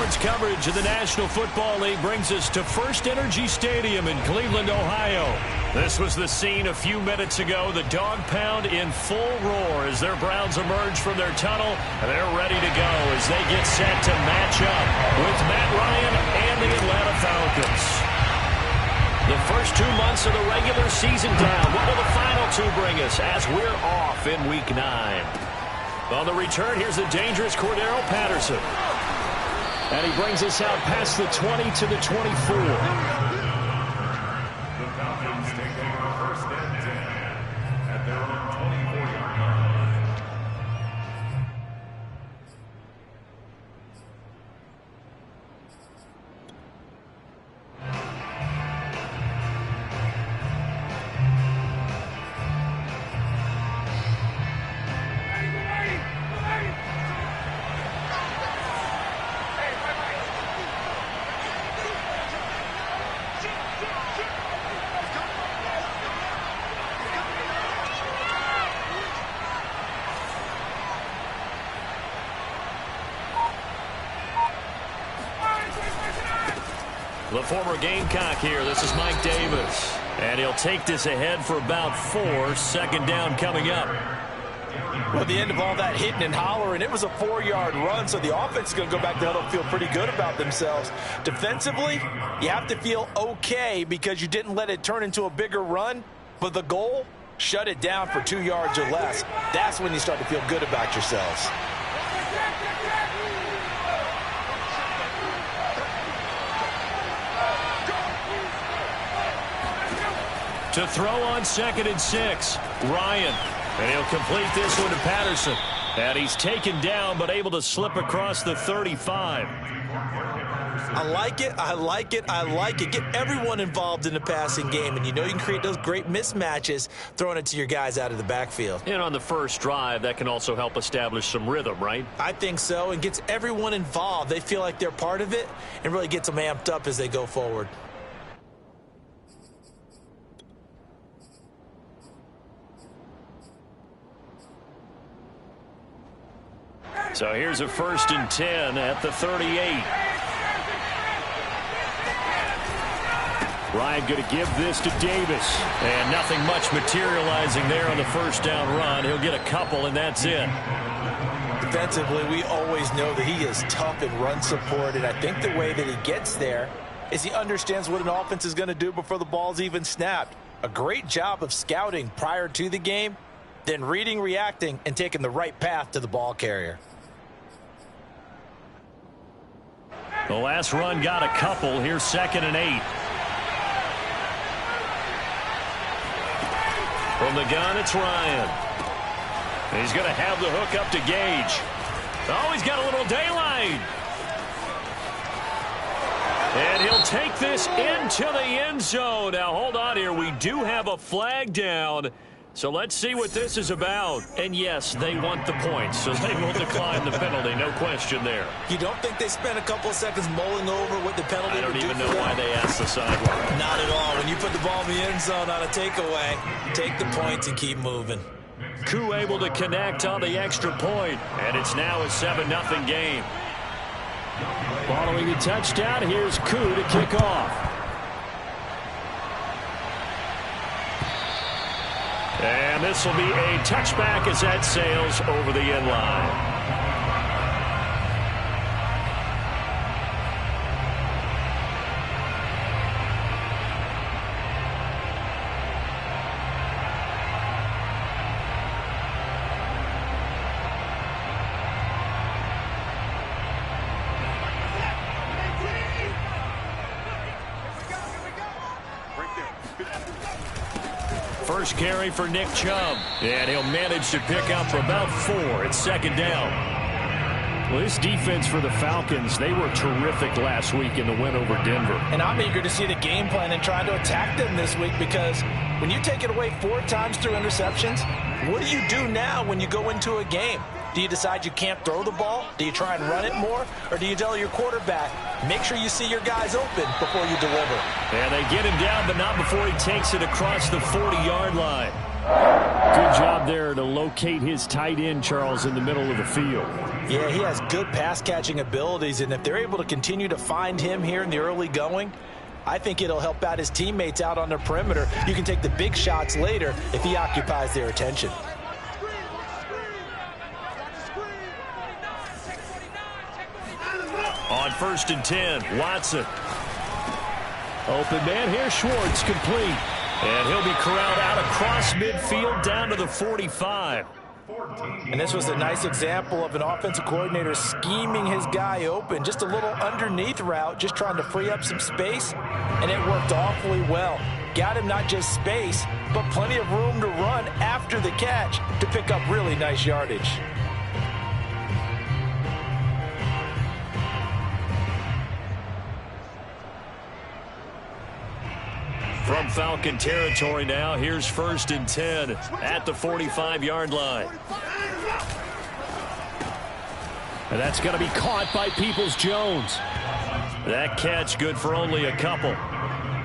Sports coverage of the National Football League brings us to First Energy Stadium in Cleveland, Ohio. This was the scene a few minutes ago. The dog pound in full roar as their Browns emerge from their tunnel, and they're ready to go as they get set to match up with Matt Ryan and the Atlanta Falcons. The first 2 months of the regular season down. What will the final 2 bring us as we're off in Week 9? On the return, here's the dangerous Cordero Patterson. And he brings us out past the 20 to the 24. The Falcons take over first and 10 at their own 24-yard line. The former Gamecock here. This is Mike Davis. And he'll take this ahead for about 4. Second down coming up. Well, the end of all that hitting and hollering, it was a 4-yard run, so the offense is going to go back to huddle and feel pretty good about themselves. Defensively, you have to feel okay because you didn't let it turn into a bigger run, but the goal, shut it down for 2 yards or less. That's when you start to feel good about yourselves. To throw on 2nd and 6, Ryan. And he'll complete this one to Patterson. And he's taken down, but able to slip across the 35. I like it, I like it, I like it. Get everyone involved in the passing game, and you know you can create those great mismatches throwing it to your guys out of the backfield. And on the first drive, that can also help establish some rhythm, right? I think so, and gets everyone involved. They feel like they're part of it, and really gets them amped up as they go forward. So here's a 1st and 10 at the 38. Ryan going to give this to Davis. And nothing much materializing there on the first down run. He'll get a couple, and that's it. Defensively, we always know that he is tough in run support, and I think the way that he gets there is he understands what an offense is going to do before the ball's even snapped. A great job of scouting prior to the game, then reading, reacting, and taking the right path to the ball carrier. The last run got a couple. Here's 2nd and 8. From the gun, it's Ryan. He's going to have the hook up to Gage. Oh, he's got a little daylight. And he'll take this into the end zone. Now, hold on here. We do have a flag down. So let's see what this is about. And yes, they want the points, so they will decline the penalty. No question there. You don't think they spent a couple of seconds mulling over what the penalty would do? I don't even know why they asked the sideline. Not at all. When you put the ball in the end zone on a takeaway, take the points and keep moving. Koo able to connect on the extra point, and it's now a 7-0 game. Following the touchdown, here's Koo to kick off. And this will be a touchback as that sails over the end line. First carry for Nick Chubb. And he'll manage to pick up for about 4. It's 2nd down. Well, this defense for the Falcons, they were terrific last week in the win over Denver. And I'm eager to see the game plan and trying to attack them this week, because when you take it away 4 times through interceptions, what do you do now when you go into a game? Do you decide you can't throw the ball? Do you try and run it more? Or do you tell your quarterback, make sure you see your guys open before you deliver? And they get him down, but not before he takes it across the 40-yard line. Good job there to locate his tight end, Charles, in the middle of the field. Yeah, he has good pass-catching abilities, and if they're able to continue to find him here in the early going, I think it'll help out his teammates out on the perimeter. You can take the big shots later if he occupies their attention. On 1st and 10, Watson. Open man here, Schwartz, complete. And he'll be corralled out across midfield down to the 45. And this was a nice example of an offensive coordinator scheming his guy open. Just a little underneath route, just trying to free up some space, and it worked awfully well. Got him not just space, but plenty of room to run after the catch to pick up really nice yardage. From Falcon territory now, here's 1st and 10 at the 45-yard line. And that's going to be caught by Peoples-Jones. That catch good for only a couple.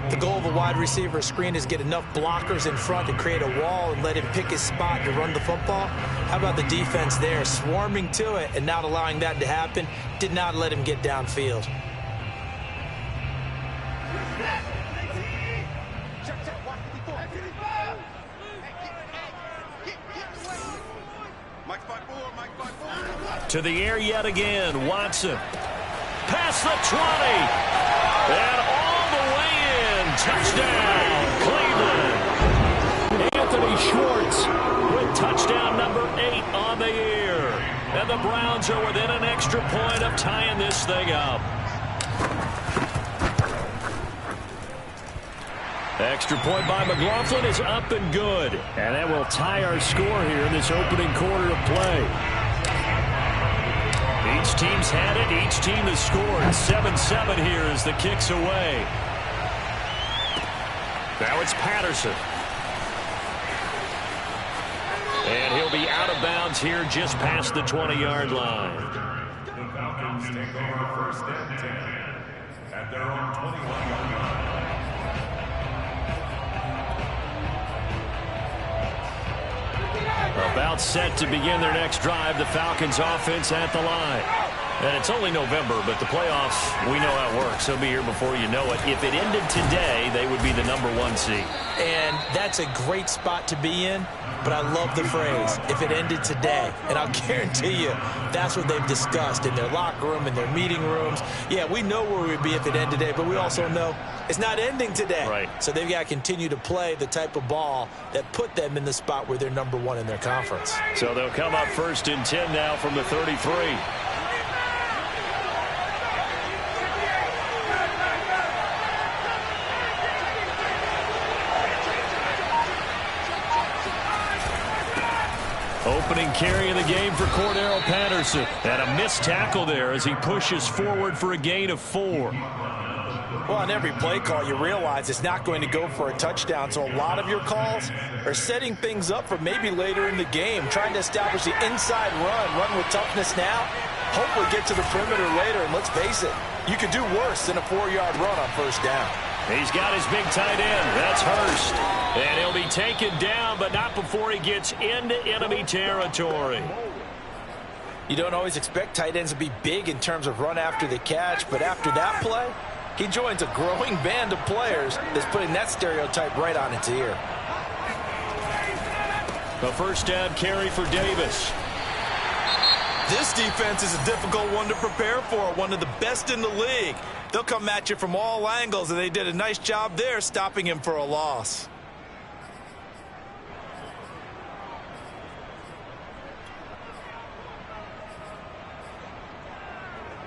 The goal of a wide receiver screen is get enough blockers in front to create a wall and let him pick his spot to run the football. How about the defense there, swarming to it and not allowing that to happen? Did not let him get downfield. To the air yet again, Watson. Past the 20. And all the way in. Touchdown, Cleveland. Anthony Schwartz with touchdown number 8 on the year. And the Browns are within an extra point of tying this thing up. Extra point by McLaughlin is up and good. And that will tie our score here in this opening quarter of play. Each team's had it. Each team has scored. 7-7 here as the kick's away. Now it's Patterson. And he'll be out of bounds here just past the 20-yard line. The Falcons take over 1st and 10 at their own 21-yard line. About set to begin their next drive, the Falcons offense at the line. And it's only November, but the playoffs, we know how it works. They'll be here before you know it. If it ended today, they would be the #1 seed. And that's a great spot to be in, but I love the phrase, if it ended today. And I'll guarantee you, that's what they've discussed in their locker room, in their meeting rooms. Yeah, we know where we'd be if it ended today, but we also know it's not ending today. Right. So they've got to continue to play the type of ball that put them in the spot where they're #1 in their conference. So they'll come up 1st and 10 now from the 33. Opening carry of the game for Cordero Patterson. And a missed tackle there as he pushes forward for a gain of 4. Well, on every play call, you realize it's not going to go for a touchdown. So a lot of your calls are setting things up for maybe later in the game, trying to establish the inside run with toughness now, hopefully get to the perimeter later. And let's face it, you could do worse than a 4-yard run on 1st down. He's got his big tight end. That's Hurst. And he'll be taken down, but not before he gets into enemy territory. You don't always expect tight ends to be big in terms of run after the catch, but after that play, he joins a growing band of players that's putting that stereotype right on its ear. The 1st down carry for Davis. This defense is a difficult one to prepare for, one of the best in the league. They'll come at you from all angles, and they did a nice job there stopping him for a loss.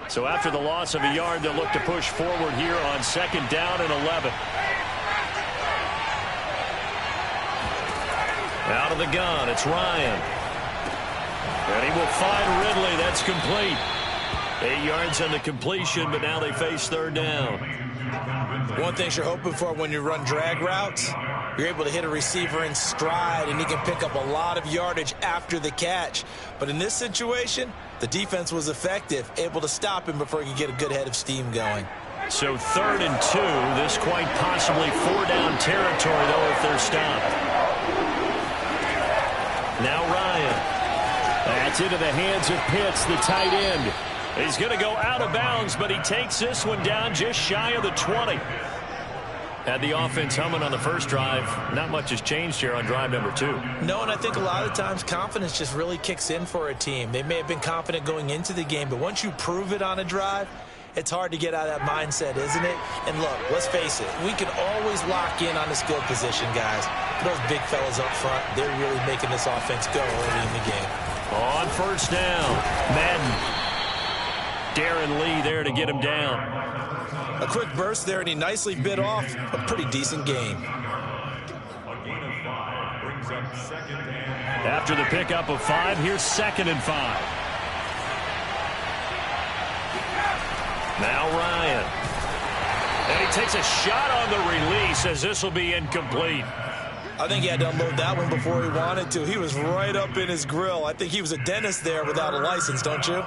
So after the loss of a yard, they'll look to push forward here on 2nd down and 11. Out of the gun, it's Ryan. And he will find Ridley. That's complete. 8 yards on the completion, but now they face 3rd down. One thing you're hoping for when you run drag routes, you're able to hit a receiver in stride, and he can pick up a lot of yardage after the catch. But in this situation, the defense was effective, able to stop him before he could get a good head of steam going. So 3rd and 2, this quite possibly 4-down territory, though, if they're stopped. Now Ryan. That's into the hands of Pitts, the tight end. He's going to go out of bounds, but he takes this one down just shy of the 20. Had the offense humming on the first drive. Not much has changed here on drive number 2. No, and I think a lot of times confidence just really kicks in for a team. They may have been confident going into the game, but once you prove it on a drive, it's hard to get out of that mindset, isn't it? And look, let's face it, we can always lock in on the skill position, guys. Those big fellas up front, they're really making this offense go early in the game. On first down, Madden. Darren Lee there to get him down. A quick burst there, and he nicely bit off a pretty decent gain. After the pickup of 5, here's 2nd and 5. Now Ryan. And he takes a shot on the release as this will be incomplete. I think he had to unload that one before he wanted to. He was right up in his grill. I think he was a dentist there without a license, don't you?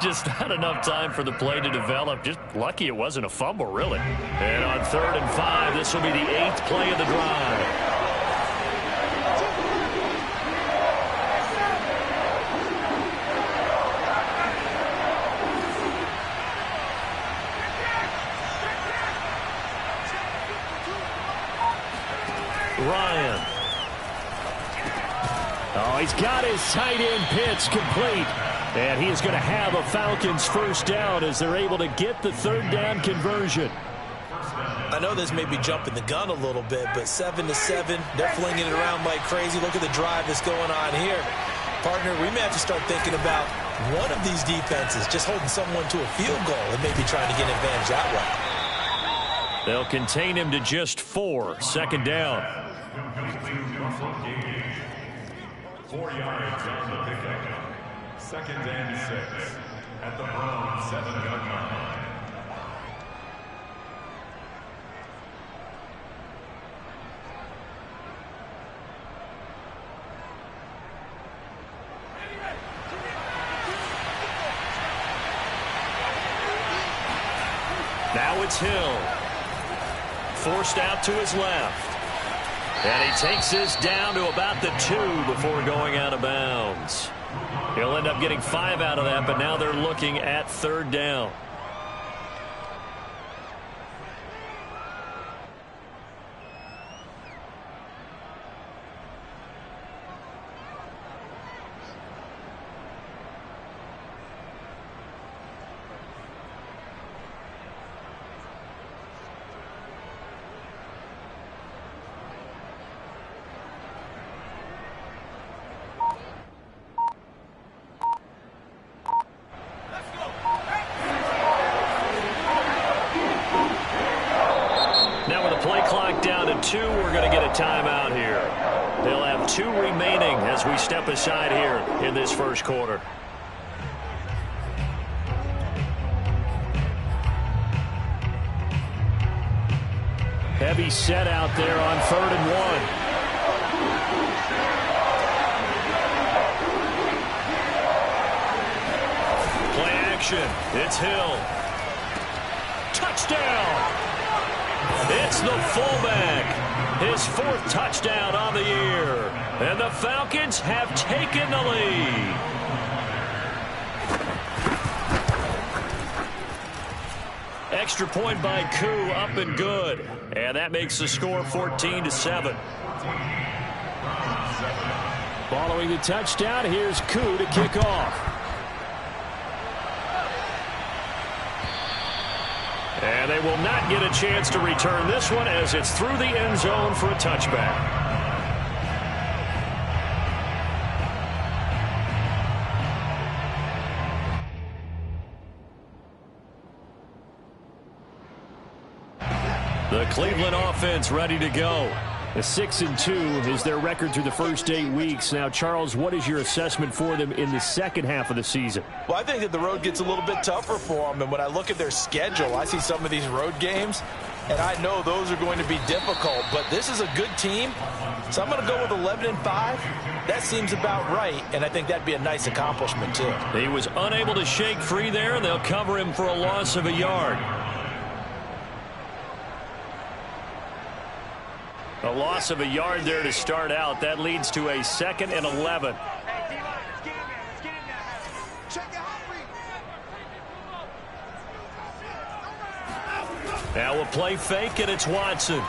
Just not enough time for the play to develop. Just lucky it wasn't a fumble, really. And on 3rd and 5, this will be the 8th play of the drive. Ryan. Oh, he's got his tight end Pitts complete. And he is going to have a Falcons first down as they're able to get the 3rd down conversion. I know this may be jumping the gun a little bit, but 7-7, they're flinging it around like crazy. Look at the drive that's going on here. Partner, we may have to start thinking about one of these defenses just holding someone to a field goal and maybe trying to get an advantage that way. They'll contain him to just 4. 2nd down. 4 yards on the pickup. 2nd and 6 at the Browns 7-yard line. Now it's Hill. Forced out to his left. And he takes this down to about the 2 before going out of bounds. He'll end up getting 5 out of that, but now they're looking at 3rd down. Down to 2, we're going to get a timeout here. They'll have 2 remaining as we step aside here in this first quarter. Heavy set out there on 3rd and 1. Play action. It's Hill. Touchdown. It's the fullback. His 4th touchdown on the year. And the Falcons have taken the lead. Extra point by Koo, up and good. And that makes the score 14-7. Following the touchdown, here's Koo to kick off. And they will not get a chance to return this one as it's through the end zone for a touchback. The Cleveland offense ready to go. A 6-2 is their record through the first 8 weeks. Now, Charles, what is your assessment for them in the second half of the season? Well, I think that the road gets a little bit tougher for them. And when I look at their schedule, I see some of these road games, and I know those are going to be difficult. But this is a good team, so I'm going to go with 11-5. That seems about right, and I think that'd be a nice accomplishment, too. He was unable to shake free there, and they'll cover him for a loss of a yard. A loss of a yard there to start out. That leads to a 2nd and 11. Now we'll play fake, and it's Watson.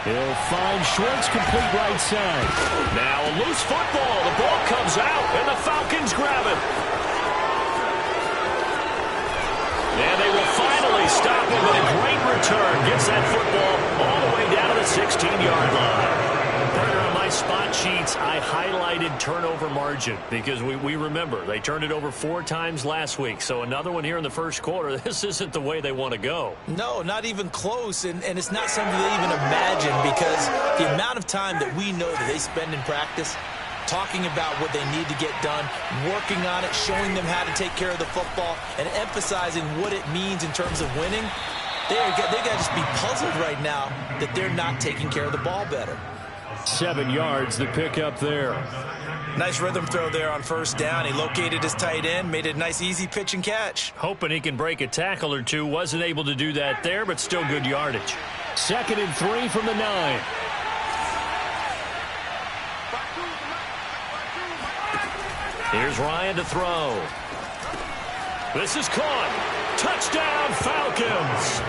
He'll find Schwartz, complete right side. Now a loose football. The ball comes out, and the Falcons grab it. And they will finally stop him with a great return. Gets that football all the way down to the 16-yard line. Partner, on my spot sheets, I highlighted turnover margin because we remember they turned it over 4 times last week. So another one here in the first quarter. This isn't the way they want to go. No, not even close, and it's not something they even imagine because the amount of time that we know that they spend in practice talking about what they need to get done, working on it, showing them how to take care of the football, and emphasizing what it means in terms of winning. They got to just be puzzled right now that they're not taking care of the ball better. 7 yards, the pickup there. Nice rhythm throw there on first down. He located his tight end, made it a nice, easy pitch and catch. Hoping he can break a tackle or two. Wasn't able to do that there, but still good yardage. 2nd and 3 from the 9. Here's Ryan to throw. This is caught. Touchdown, Falcons.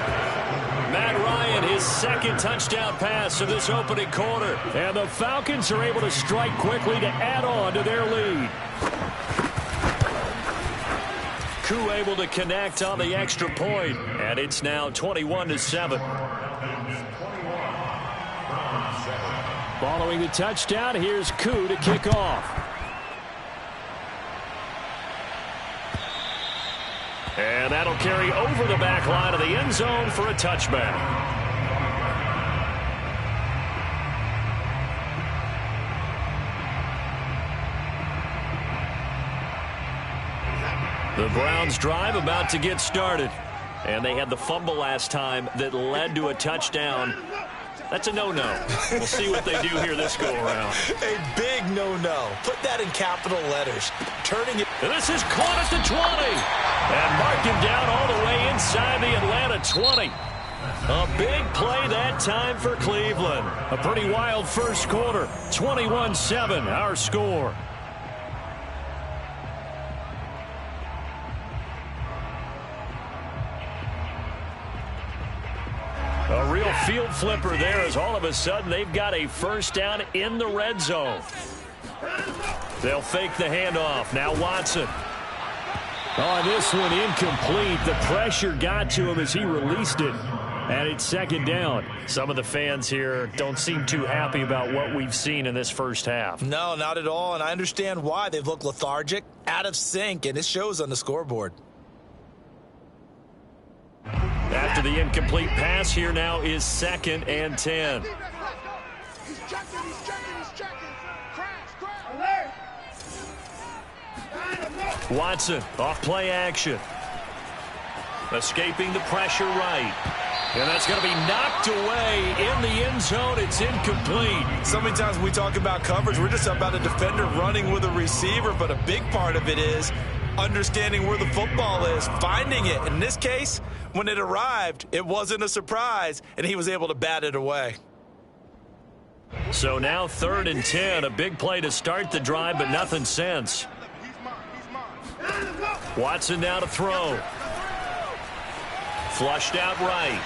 Matt Ryan, his 2nd touchdown pass of this opening quarter. And the Falcons are able to strike quickly to add on to their lead. Koo able to connect on the extra point. And it's now 21-7. Following the touchdown, here's Koo to kick off. And that'll carry over the back line of the end zone for a touchback. The Browns drive about to get started. And they had the fumble last time that led to a touchdown. That's a no-no. We'll see what they do here this go-around. A big no-no. Put that in capital letters. Turning it. And this is caught at the 20. And marked him down all the way inside the Atlanta 20. A big play that time for Cleveland. A pretty wild first quarter. 21-7, our score. A real field flipper there as all of a sudden they've got a first down in the red zone. They'll fake the handoff. Now Watson. Oh, this one incomplete. The pressure got to him as he released it. And it's 2nd down. Some of the fans here don't seem too happy about what we've seen in this first half. No, not at all. And I understand why. They've looked lethargic, out of sync, and it shows on the scoreboard. After the incomplete pass, here now is 2nd and 10. He's checking. Watson, off play action. Escaping the pressure right. And that's going to be knocked away in the end zone. It's incomplete. So many times we talk about coverage, we're just about a defender running with a receiver, but a big part of it is understanding where the football is, finding it. In this case, when it arrived, it wasn't a surprise, and he was able to bat it away. So now 3rd and 10, a big play to start the drive, but nothing since. Watson now to throw. Flushed out right.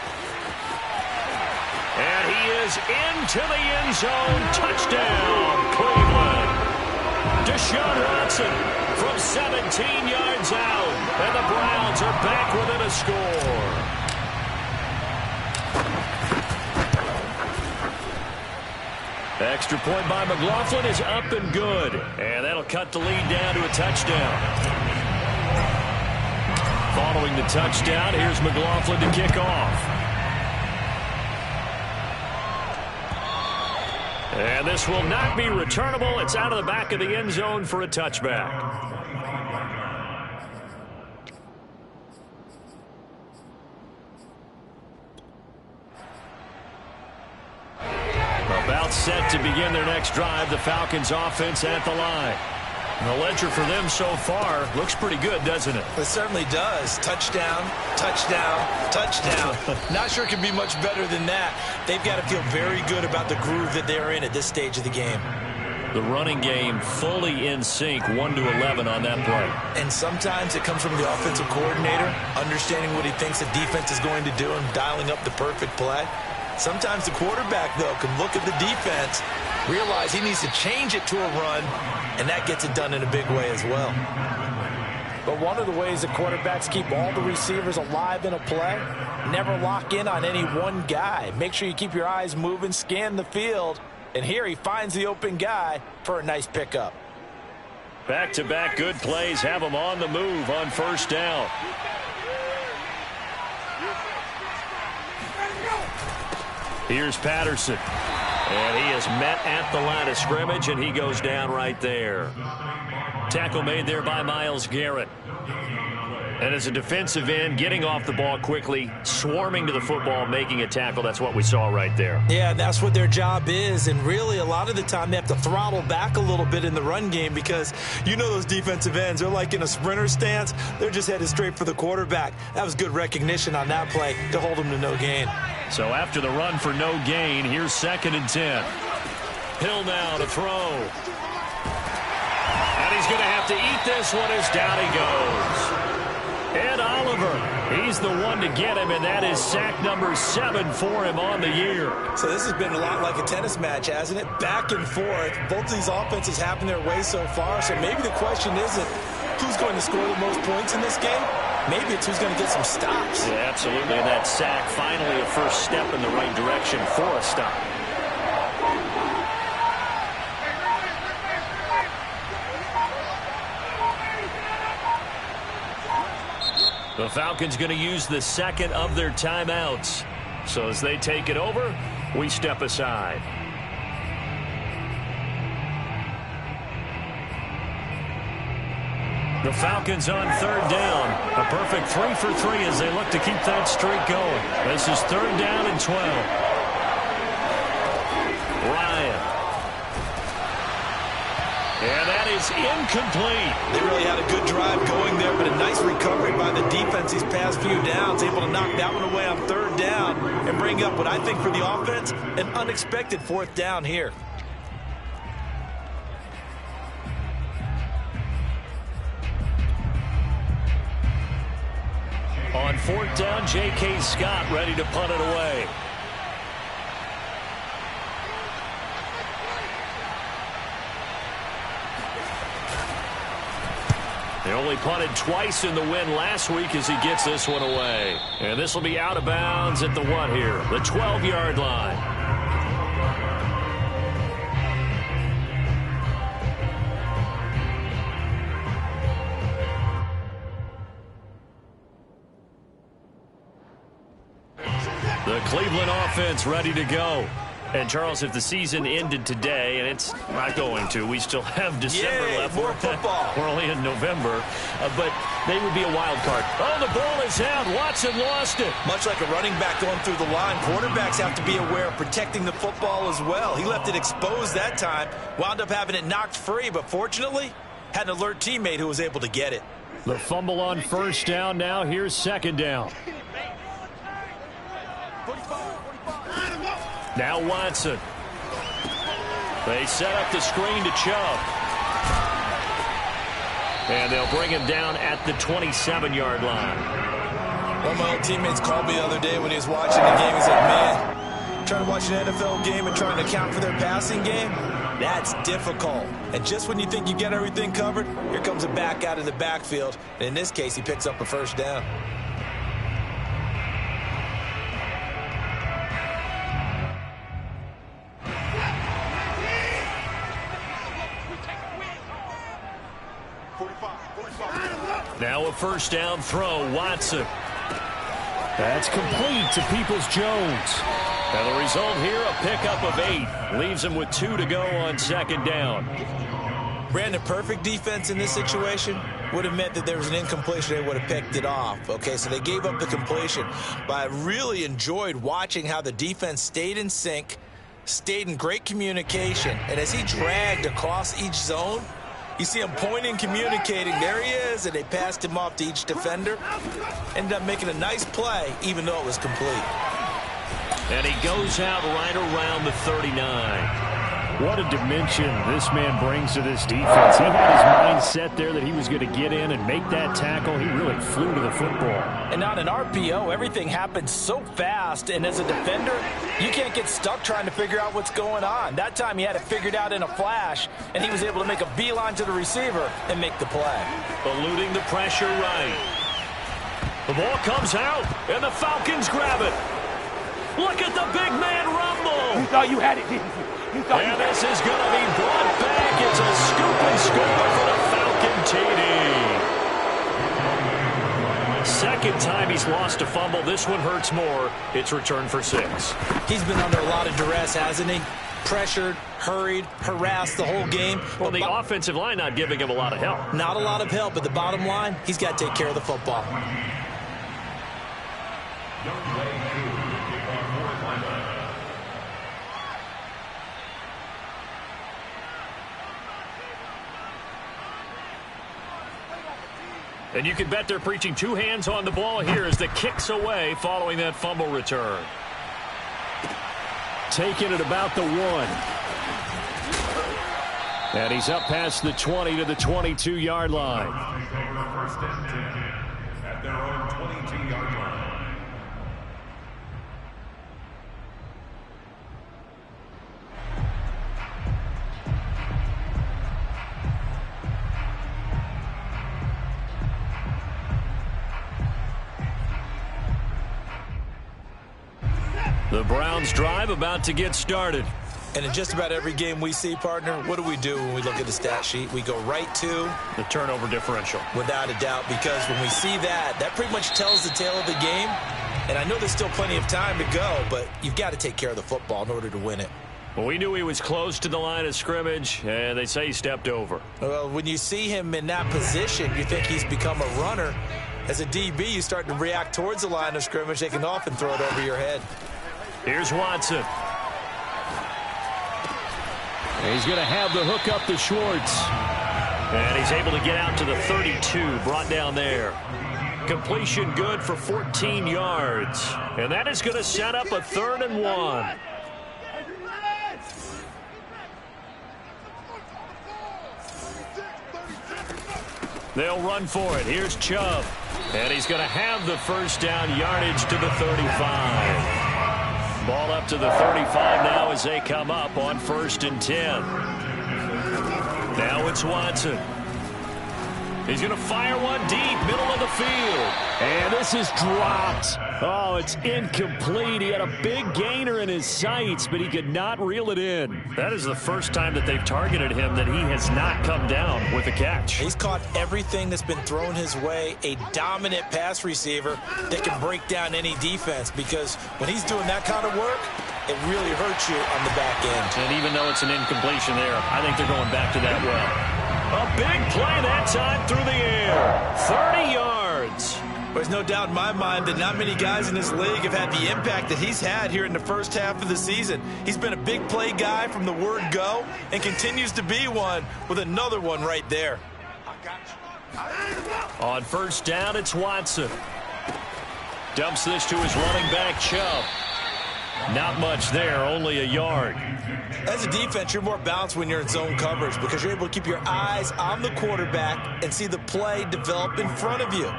And he is into the end zone. Touchdown, Cleveland. Deshaun Watson from 17 yards out. And the Browns are back within a score. Extra point by McLaughlin is up and good. And that'll cut the lead down to a touchdown. Following the touchdown, here's McLaughlin to kick off. And this will not be returnable. It's out of the back of the end zone for a touchback. About set to begin their next drive. The Falcons offense at the line. The ledger for them so far looks pretty good, doesn't it? It certainly does. Touchdown, touchdown, touchdown. Not sure it can be much better than that. They've got to feel very good about the groove that they're in at this stage of the game. The running game fully in sync, 1-11 on that play. And sometimes it comes from the offensive coordinator, understanding what he thinks the defense is going to do and dialing up the perfect play. Sometimes the quarterback, though, can look at the defense, realize he needs to change it to a run, and that gets it done in a big way as well. But one of the ways that quarterbacks keep all the receivers alive in a play, never lock in on any one guy. Make sure you keep your eyes moving, scan the field, and here he finds the open guy for a nice pickup. Back-to-back good plays have him on the move on first down. Here's Patterson. And he is met at the line of scrimmage, and he goes down right there. Tackle made there by Myles Garrett. And as a defensive end, getting off the ball quickly, swarming to the football, making a tackle, that's what we saw right there. Yeah, that's what their job is, and really a lot of the time they have to throttle back a little bit in the run game because you know those defensive ends, they're like in a sprinter stance. They're just headed straight for the quarterback. That was good recognition on that play to hold them to no gain. So after the run for no gain, here's 2nd and 10. Hill now to throw. And he's going to have to eat this one as down he goes. Ed Oliver, he's the one to get him, and that is sack number 7 for him on the year. So this has been a lot like a tennis match, hasn't it? Back and forth. Both of these offenses happen their way so far, so maybe the question isn't who's going to score the most points in this game. Maybe it's who's going to get some stops. Yeah, absolutely. And that sack, finally a first step in the right direction for a stop. The Falcons going to use the second of their timeouts. So as they take it over, we step aside. The Falcons on 3rd down. A perfect 3 for 3 as they look to keep that streak going. This is 3rd down and 12. Ryan. And that is incomplete. They really had a good drive going there, but a nice recovery by the defense these past few downs, able to knock that one away on 3rd down and bring up what I think for the offense, an unexpected 4th down here. On 4th down, J.K. Scott ready to punt it away. They only punted twice in the win last week as he gets this one away. And this will be out of bounds at the what here? The 12-yard line. The Cleveland offense ready to go. And, Charles, if the season ended today, and it's not going to, we still have December left. More football. We're only in November, but they would be a wild card. Oh, the ball is out. Watson lost it. Much like a running back going through the line, quarterbacks have to be aware of protecting the football as well. He left it exposed that time, wound up having it knocked free, but fortunately, had an alert teammate who was able to get it. The fumble on 1st down now. Here's 2nd down. Now Watson. They set up the screen to Chubb. And they'll bring him down at the 27-yard line. One of my old teammates called me the other day when he was watching the game. He said, man, trying to watch an NFL game and trying to account for their passing game, that's difficult. And just when you think you get everything covered, here comes a back out of the backfield. And in this case, he picks up a 1st down. Now a 1st down throw, Watson. That's complete to Peoples-Jones. And the result here, a pickup of 8. Leaves him with 2 to go on 2nd down. Brandon, perfect defense in this situation would have meant that there was an incompletion. They would have picked it off. Okay, so they gave up the completion. But I really enjoyed watching how the defense stayed in sync, stayed in great communication. And as he dragged across each zone, You see him pointing, communicating. There he is, and they passed him off to each defender. Ended up making a nice play, even though it was complete. And he goes out right around the 39. What a dimension this man brings to this defense. He had his mind set there that he was going to get in and make that tackle. He really flew to the football. And on an RPO, everything happens so fast. And as a defender, you can't get stuck trying to figure out what's going on. That time he had it figured out in a flash, and he was able to make a beeline to the receiver and make the play. Eluding the pressure right. The ball comes out, and the Falcons grab it. Look at the big man rumble. You thought you had it, didn't you? And this is going to be brought back. It's a scoop and score for the Falcon TD. Second time he's lost a fumble. This one hurts more. It's returned for 6. He's been under a lot of duress, hasn't he? Pressured, hurried, harassed the whole game. Well, the offensive line not giving him a lot of help. Not a lot of help, but the bottom line, he's got to take care of the football. And you can bet they're preaching 2 hands on the ball here as the kick's away following that fumble return. Taking it about the 1. And he's up past the 20 to the 22-yard line. First and 10 at their own 22-yard line. The Browns drive about to get started. And in just about every game we see, partner, what do we do when we look at the stat sheet? We go right to the turnover differential. Without a doubt, because when we see that, that pretty much tells the tale of the game. And I know there's still plenty of time to go, but you've got to take care of the football in order to win it. Well, we knew he was close to the line of scrimmage, and they say he stepped over. Well, when you see him in that position, you think he's become a runner. As a DB, you start to react towards the line of scrimmage. They can often throw it over your head. Here's Watson. He's going to have the hook up to Schwartz. And he's able to get out to the 32, brought down there. Completion good for 14 yards. And that is going to set up a 3rd and 1. They'll run for it. Here's Chubb. And he's going to have the first down yardage to the 35. Ball up to the 35 now as they come up on 1st and 10. Now it's Watson. He's going to fire one deep, middle of the field. And this is dropped. Oh, it's incomplete. He had a big gainer in his sights, but he could not reel it in. That is the first time that they've targeted him that he has not come down with a catch. He's caught everything that's been thrown his way. A dominant pass receiver that can break down any defense, because when he's doing that kind of work, it really hurts you on the back end. And even though it's an incompletion there, I think they're going back to that well. A big play that time through the air. 30 yards. There's no doubt in my mind that not many guys in this league have had the impact that he's had here in the first half of the season. He's been a big play guy from the word go and continues to be one with another one right there. On 1st down, it's Watson. Dumps this to his running back, Chubb. Not much there, only a yard. As a defense, you're more balanced when you're in zone coverage because you're able to keep your eyes on the quarterback and see the play develop in front of you.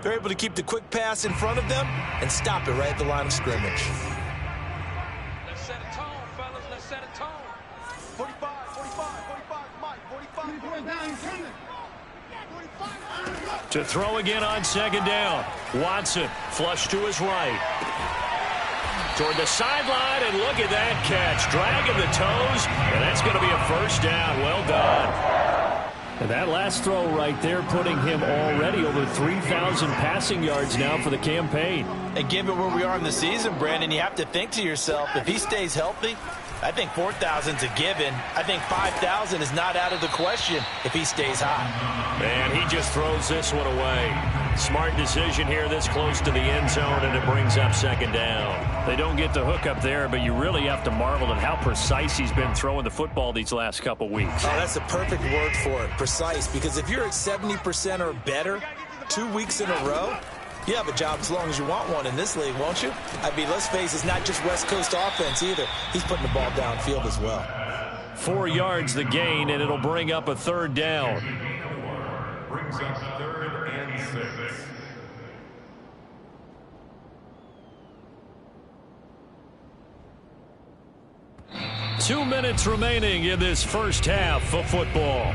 They're able to keep the quick pass in front of them and stop it right at the line of scrimmage. Let's set a tone, fellas. Let's set a tone. 45, 45, 45, Mike, 45. 45. To throw again on 2nd down. Watson, flush to his right. Toward the sideline, and look at that catch. Dragging the toes, and that's going to be a 1st down. Well done. And that last throw right there putting him already over 3,000 passing yards now for the campaign. And given where we are in the season, Brandon, you have to think to yourself, if he stays healthy, I think 4,000's a given. I think 5,000 is not out of the question if he stays hot. And he just throws this one away. Smart decision here this close to the end zone, and it brings up second down. They don't get the hook up there, but you really have to marvel at how precise he's been throwing the football these last couple weeks. Oh, that's the perfect word for it, precise, because if you're at 70% or better 2 weeks in a row, you have a job as long as you want one in this league, won't you? I mean, let's face it, it's not just West Coast offense either. He's putting the ball downfield as well. 4 yards the gain, and it'll bring up a third down. Brings up 3rd and 6. 2 minutes remaining in this first half of football.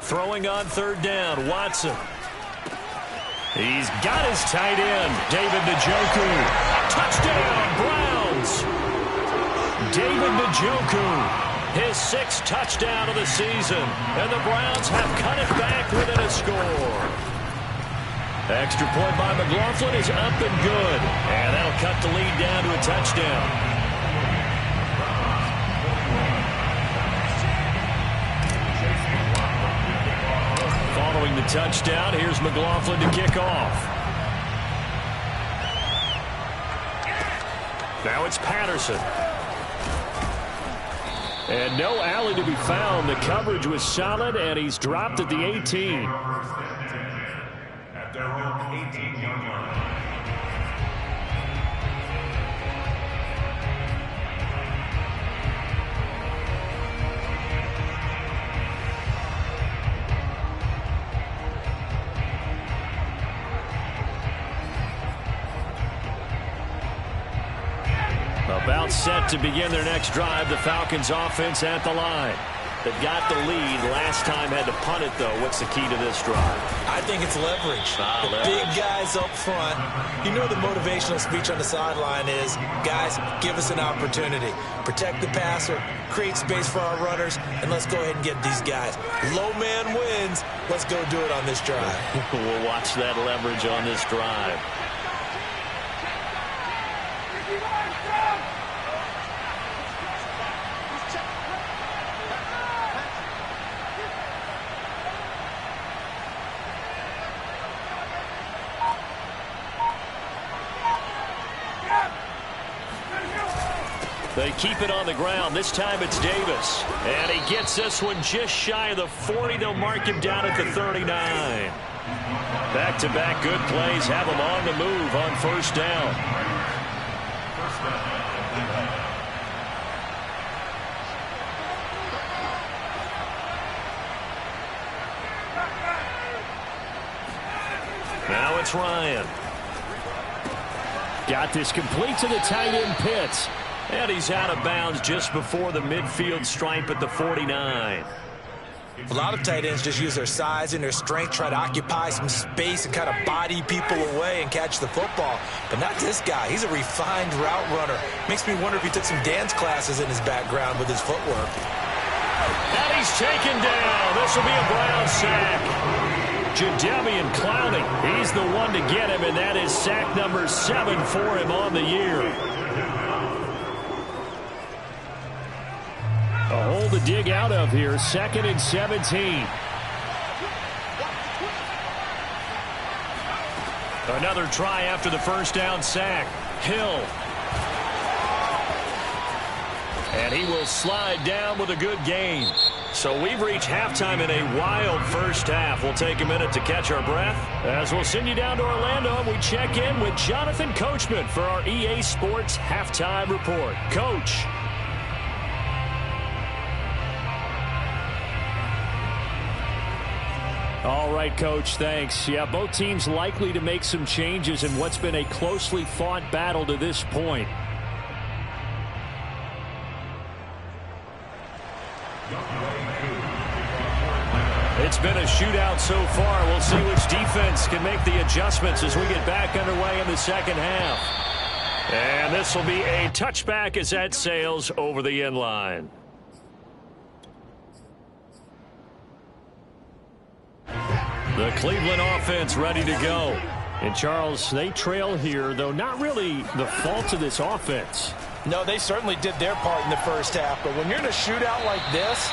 Throwing on third down, Watson. He's got his tight end, David Njoku. Touchdown, Browns. David Njoku, his 6th touchdown of the season, and the Browns have cut it back within a score. Extra point by McLaughlin is up and good, and that'll cut the lead down to a touchdown. Following the touchdown, here's McLaughlin to kick off. Now it's Patterson. And no alley to be found. The coverage was solid, and he's dropped at the 18. At their own 18-yard line. About set to begin their next drive, the Falcons offense at the line. They've got the lead. Last time had to punt it, though. What's the key to this drive? I think it's leverage. The big guys up front. You know the motivational speech on the sideline is, guys, give us an opportunity. Protect the passer, create space for our runners, and let's go ahead and get these guys. Low man wins. Let's go do it on this drive. We'll watch that leverage on this drive. They keep it on the ground. This time it's Davis. And he gets this one just shy of the 40. They'll mark him down at the 39. Back-to-back good plays have him on the move on first down. Now it's Ryan. Got this complete to the tight end Pitts. And he's out of bounds just before the midfield stripe at the 49. A lot of tight ends just use their size and their strength, try to occupy some space and kind of body people away and catch the football. But not this guy. He's a refined route runner. Makes me wonder if he took some dance classes in his background with his footwork. And he's taken down. This will be a Brown sack. Jadeveon Clowney, he's the one to get him, and that is sack number 7 for him on the year. A hole to dig out of here. 2nd and 17. Another try after the first down sack. Hill. And he will slide down with a good gain. So we've reached halftime in a wild first half. We'll take a minute to catch our breath as we'll send you down to Orlando and we check in with Jonathan Coachman for our EA Sports Halftime Report. Coach. All right, Coach, thanks. Yeah, both teams likely to make some changes in what's been a closely fought battle to this point. It's been a shootout so far. We'll see which defense can make the adjustments as we get back underway in the second half. And this will be a touchback as that sails over the end line. The Cleveland offense ready to go. And, Charles, they trail here, though not really the fault of this offense. No, they certainly did their part in the first half. But when you're in a shootout like this,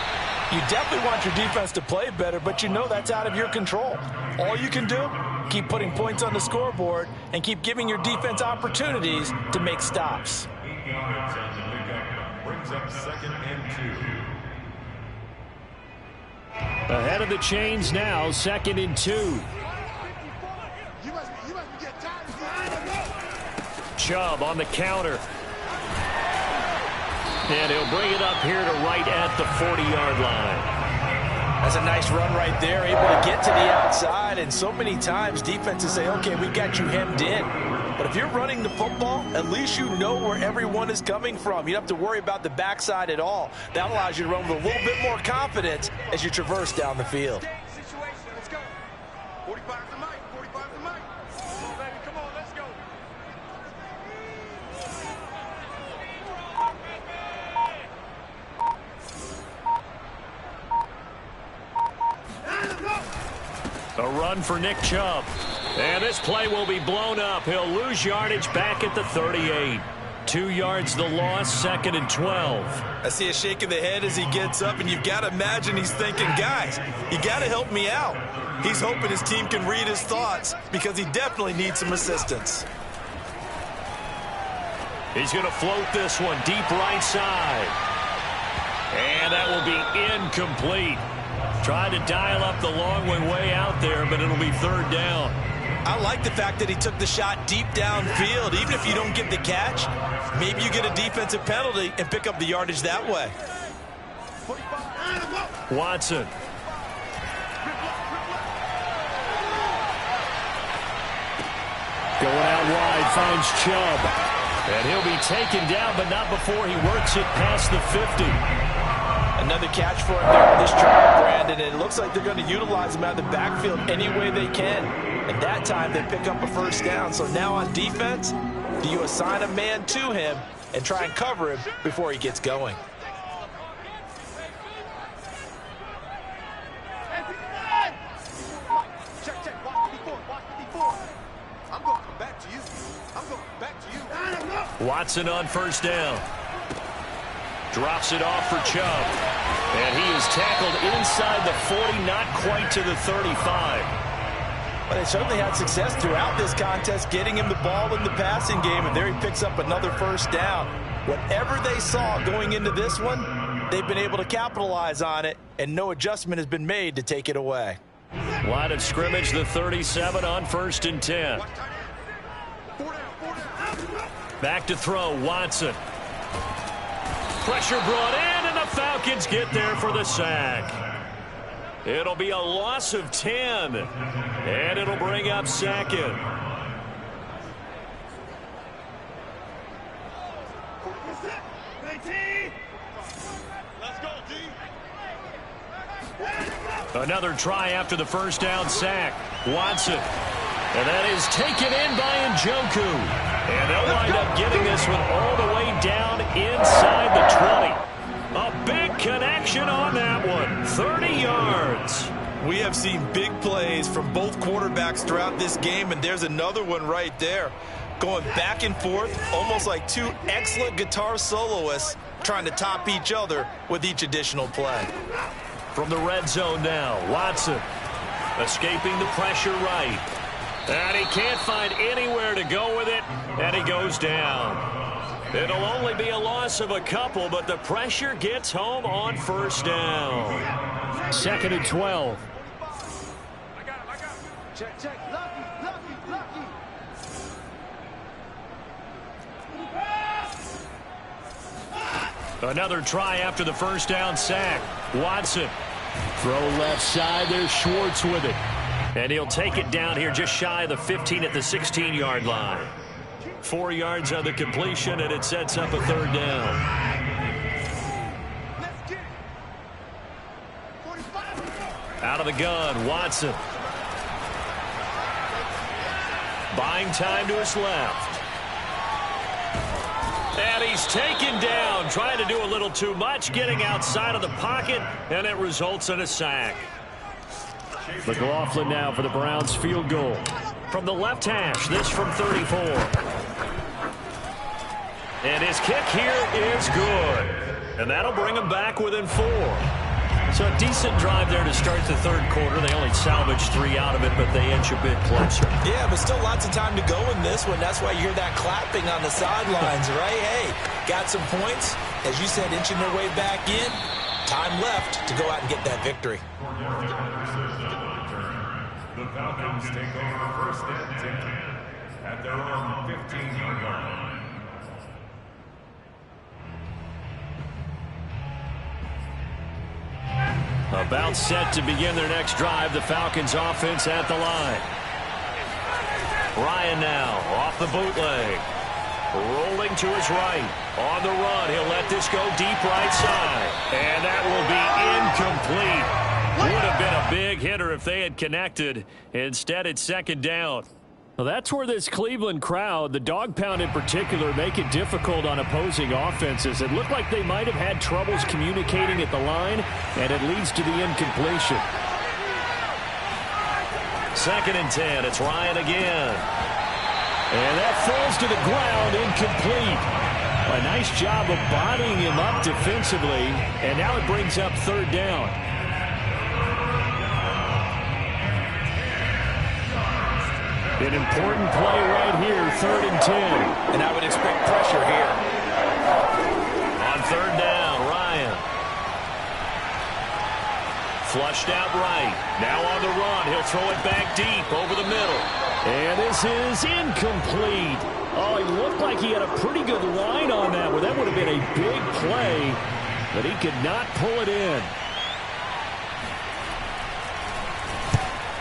you definitely want your defense to play better, but you know that's out of your control. All you can do, keep putting points on the scoreboard and keep giving your defense opportunities to make stops. 8 yards on the pickup. Brings up 2nd and 2. Ahead of the chains now, 2nd and 2. Chubb on the counter. And he'll bring it up here to right at the 40-yard line. That's a nice run right there, able to get to the outside. And so many times defenses say, okay, we got you hemmed in. But if you're running the football, at least you know where everyone is coming from. You don't have to worry about the backside at all. That allows you to run with a little bit more confidence as you traverse down the field. Let's go. 45 to Mike. 45 to Mike. Come on, baby. Come on. Let's go. A run for Nick Chubb. And this play will be blown up. He'll lose yardage back at the 38. 2 yards the loss, 2nd and 12. I see a shake of the head as he gets up, and you've got to imagine he's thinking, guys, you got to help me out. He's hoping his team can read his thoughts because he definitely needs some assistance. He's going to float this one deep right side. And that will be incomplete. Tried to dial up the long way out there, but it'll be 3rd down. I like the fact that he took the shot deep downfield. Even if you don't get the catch, maybe you get a defensive penalty and pick up the yardage that way. Watson. Going out wide, finds Chubb. And he'll be taken down, but not before he works it past the 50. Another catch for him there on this drive, Brandon, and it looks like they're going to utilize him out of the backfield any way they can. And that time they pick up a 1st down. So now on defense, do you assign a man to him and try and cover him before he gets going? Check. Watch the before. I'm going to come back to you. Watson on 1st down. Drops it off for Chubb. And he is tackled inside the 40, not quite to the 35. But they certainly had success throughout this contest getting him the ball in the passing game, and there he picks up another 1st down. Whatever they saw going into this one, they've been able to capitalize on it, and no adjustment has been made to take it away. Line of scrimmage, the 37 on 1st and 10. Back to throw, Watson. Pressure brought in, and the Falcons get there for the sack. It'll be a loss of 10, and it'll bring up 2nd. Let's go, D. Another try after the 1st down sack. Watson. And that is taken in by Njoku. And they'll wind up getting this one all the way down inside the 20. A big connection on that one. 30 yards. We have seen big plays from both quarterbacks throughout this game, and there's another one right there. Going back and forth, almost like 2 excellent guitar soloists trying to top each other with each additional play. From the red zone now, Watson escaping the pressure right. And he can't find anywhere to go with it, and he goes down. It'll only be a loss of a couple, but the pressure gets home on 1st down. 2nd and 12. I got him. Check. Lucky. Another try after the 1st down sack. Watson. Throw left side, there's Schwartz with it. And he'll take it down here just shy of the 15 at the 16-yard line. 4 yards on the completion, and it sets up a 3rd down. Out of the gun, Watson. Buying time to his left. And he's taken down, trying to do a little too much, getting outside of the pocket, and it results in a sack. McLaughlin now for the Browns field goal. From the left hash, this from 34. And his kick here is good. And that'll bring him back within 4. So a decent drive there to start the third quarter. They only salvaged 3 out of it, but they inch a bit closer. Yeah, but still lots of time to go in this one. That's why you hear that clapping on the sidelines, right? Hey, got some points. As you said, inching their way back in. Time left to go out and get that victory. The Falcons take over first and 10 at their own 15-yard line. About set to begin their next drive. The Falcons offense at the line. Ryan now off the bootleg. Rolling to his right. On the run. He'll let this go deep right side. And that will be incomplete. Would have been a big hitter if they had connected. Instead, it's second down. Well, that's where this Cleveland crowd, the dog pound in particular, make it difficult on opposing offenses. It looked like they might have had troubles communicating at the line, and it leads to the incompletion. Second and 10. It's Ryan again. And that falls to the ground, incomplete. A nice job of bodying him up defensively, and now it brings up third down. An important play right here, third and 10. And I would expect pressure here. On third down, Ryan. Flushed out right. Now on the run. He'll throw it back deep over the middle. And this is incomplete. Oh, he looked like he had a pretty good line on that one. That would have been a big play, but he could not pull it in.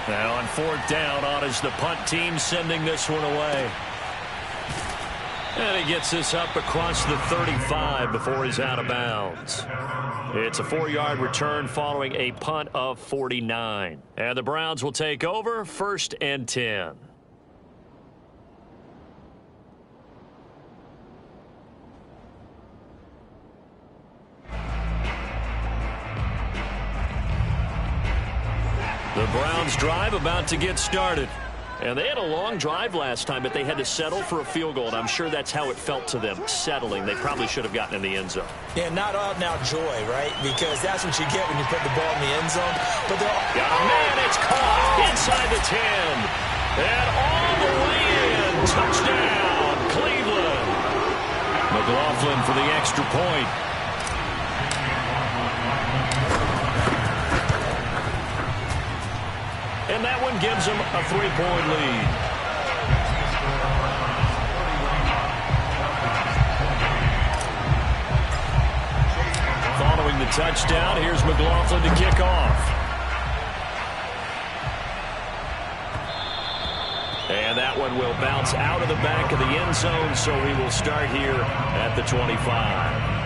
Now on fourth down, on is the punt team sending this one away. And he gets this up across the 35 before he's out of bounds. It's a 4-yard return following a punt of 49. And the Browns will take over first and 10. The Browns drive about to get started. And they had a long drive last time, but they had to settle for a field goal, and I'm sure that's how it felt to them, settling. They probably should have gotten in the end zone. Yeah, not out-and-out joy, right? Because that's what you get when you put the ball in the end zone. But they're got a man, it's caught inside the 10. And all the way in. Touchdown, Cleveland. McLaughlin for the extra point. And that one gives them a 3-point lead. Following the touchdown, here's McLaughlin to kick off. And that one will bounce out of the back of the end zone, so we will start here at the 25.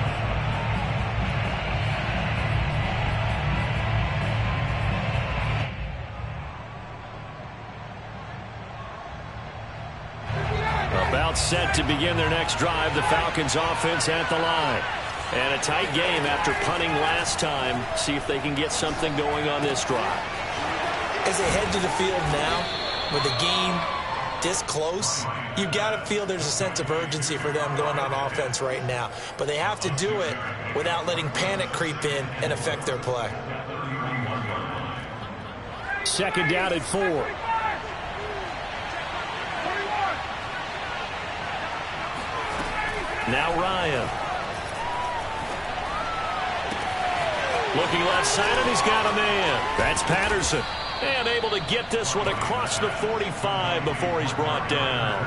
About set to begin their next drive. The Falcons offense at the line. And a tight game after punting last time. See if they can get something going on this drive. As they head to the field now, with the game this close, you've got to feel there's a sense of urgency for them going on offense right now. But they have to do it without letting panic creep in and affect their play. Second down at 4. Now Ryan. Looking left side, and he's got a man. That's Patterson. And able to get this one across the 45 before he's brought down.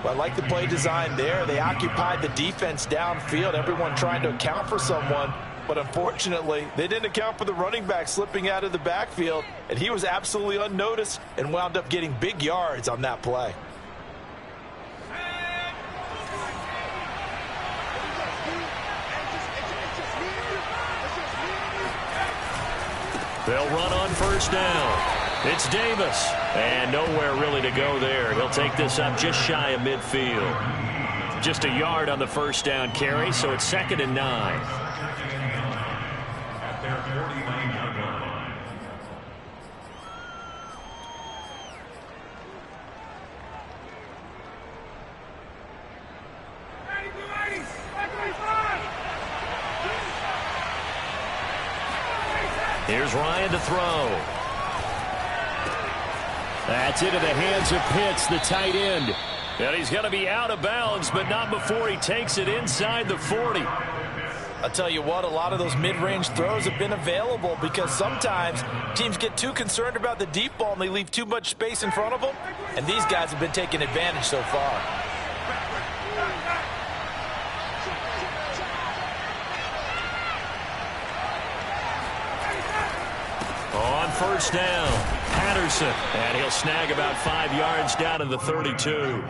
Well, I like the play design there. They occupied the defense downfield, everyone trying to account for someone. But unfortunately, they didn't account for the running back slipping out of the backfield. And he was absolutely unnoticed and wound up getting big yards on that play. They'll run on first down. It's Davis. And nowhere really to go there. He'll take this up just shy of midfield. Just a yard on the first down carry, so it's second and 9. At their 49-yard line. Ryan to throw. That's into the hands of Pitts, the tight end. And he's going to be out of bounds, but not before he takes it inside the 40. I'll tell you what, a lot of those mid-range throws have been available because sometimes teams get too concerned about the deep ball and they leave too much space in front of them. And these guys have been taking advantage so far. On first down, Patterson. And he'll snag about 5 yards down in the 32.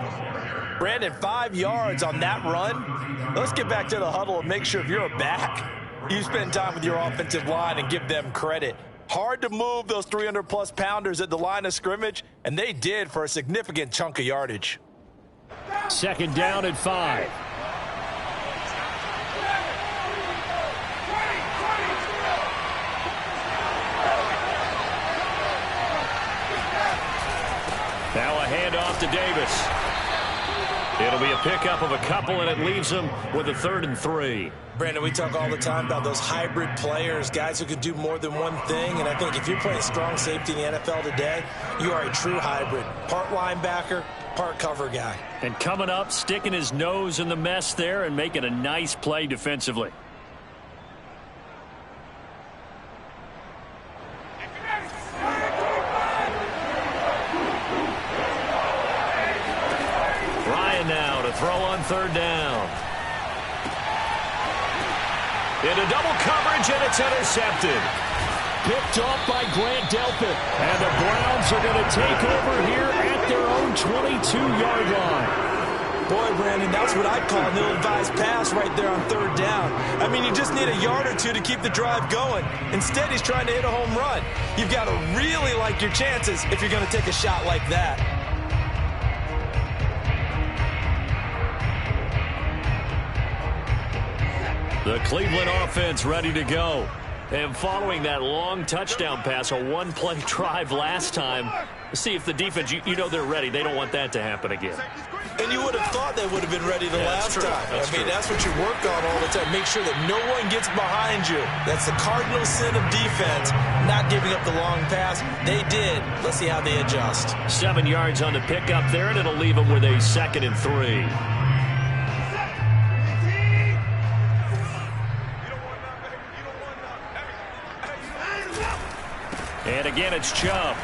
Brandon, 5 yards on that run. Let's get back to the huddle and make sure if you're a back, you spend time with your offensive line and give them credit. Hard to move those 300-plus pounders at the line of scrimmage, and they did for a significant chunk of yardage. Second down at 5. Now a handoff to Davis. It'll be a pickup of a couple, and it leaves them with a 3rd and 3. Brandon, we talk all the time about those hybrid players, guys who can do more than one thing. And I think if you're playing strong safety in the NFL today, you are a true hybrid. Part linebacker, part cover guy. And coming up, sticking his nose in the mess there and making a nice play defensively. Now to throw on 3rd down. Into double coverage, and it's intercepted. Picked off by Grant Delpit. And the Browns are going to take over here at their own 22-yard line. Boy, Brandon, that's what I'd call an ill-advised pass right there on 3rd down. I mean, you just need a yard or two to keep the drive going. Instead, he's trying to hit a home run. You've got to really like your chances if you're going to take a shot like that. The Cleveland offense ready to go. And following that long touchdown pass, a one-play drive last time, see if the defense, you know they're ready. They don't want that to happen again. And you would have thought they would have been ready the last time. I mean, that's what you work on all the time. Make sure that no one gets behind you. That's the cardinal sin of defense, not giving up the long pass. They did. Let's see how they adjust. 7 yards on the pickup there, and it'll leave them with a 2nd and 3. And again, it's Chubb.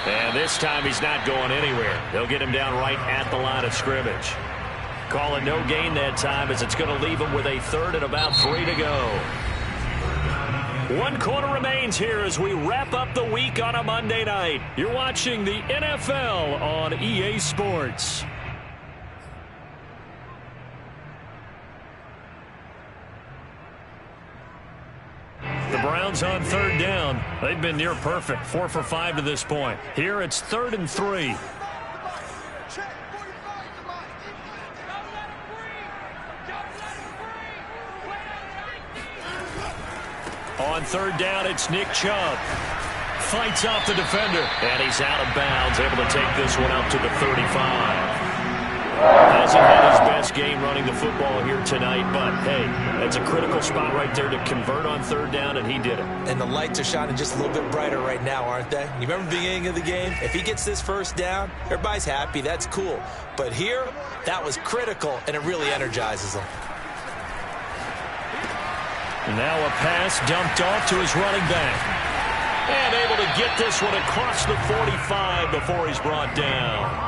And this time he's not going anywhere. They'll get him down right at the line of scrimmage. Call it no gain that time, as it's going to leave him with a 3rd and about 3 to go. 1 quarter remains here as we wrap up the week on a Monday night. You're watching the NFL on EA Sports. The Browns on 3rd down. They've been near perfect. 4 for 5 to this point. Here it's 3rd and 3. On 3rd down, it's Nick Chubb. Fights off the defender. And he's out of bounds, able to take this one out to the 35. Hasn't had his best game running the football here tonight, but, hey, that's a critical spot right there to convert on 3rd down, and he did it. And the lights are shining just a little bit brighter right now, aren't they? You remember the beginning of the game? If he gets this 1st down, everybody's happy. That's cool. But here, that was critical, and it really energizes him. Now a pass dumped off to his running back. And able to get this one across the 45 before he's brought down.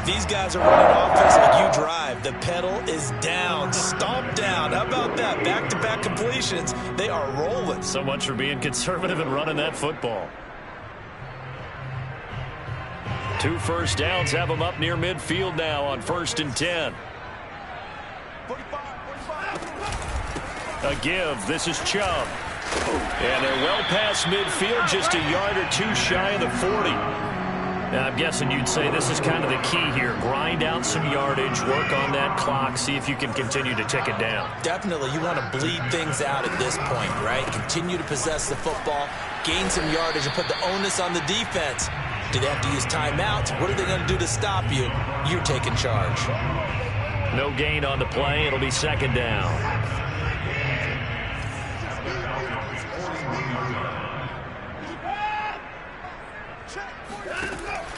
These guys are running offense like you drive. The pedal is down, stomp down. How about that? Back-to-back completions. They are rolling. So much for being conservative and running that football. 2 first downs have them up near midfield now on 1st and 10. A give. This is Chubb. And they're well past midfield, just a yard or 2 shy of the 40. Now, I'm guessing you'd say this is kind of the key here. Grind out some yardage, work on that clock, see if you can continue to tick it down. Definitely. You want to bleed things out at this point, right? Continue to possess the football, gain some yardage, and put the onus on the defense. Do they have to use timeouts? What are they going to do to stop you? You're taking charge. No gain on the play. It'll be 2nd down.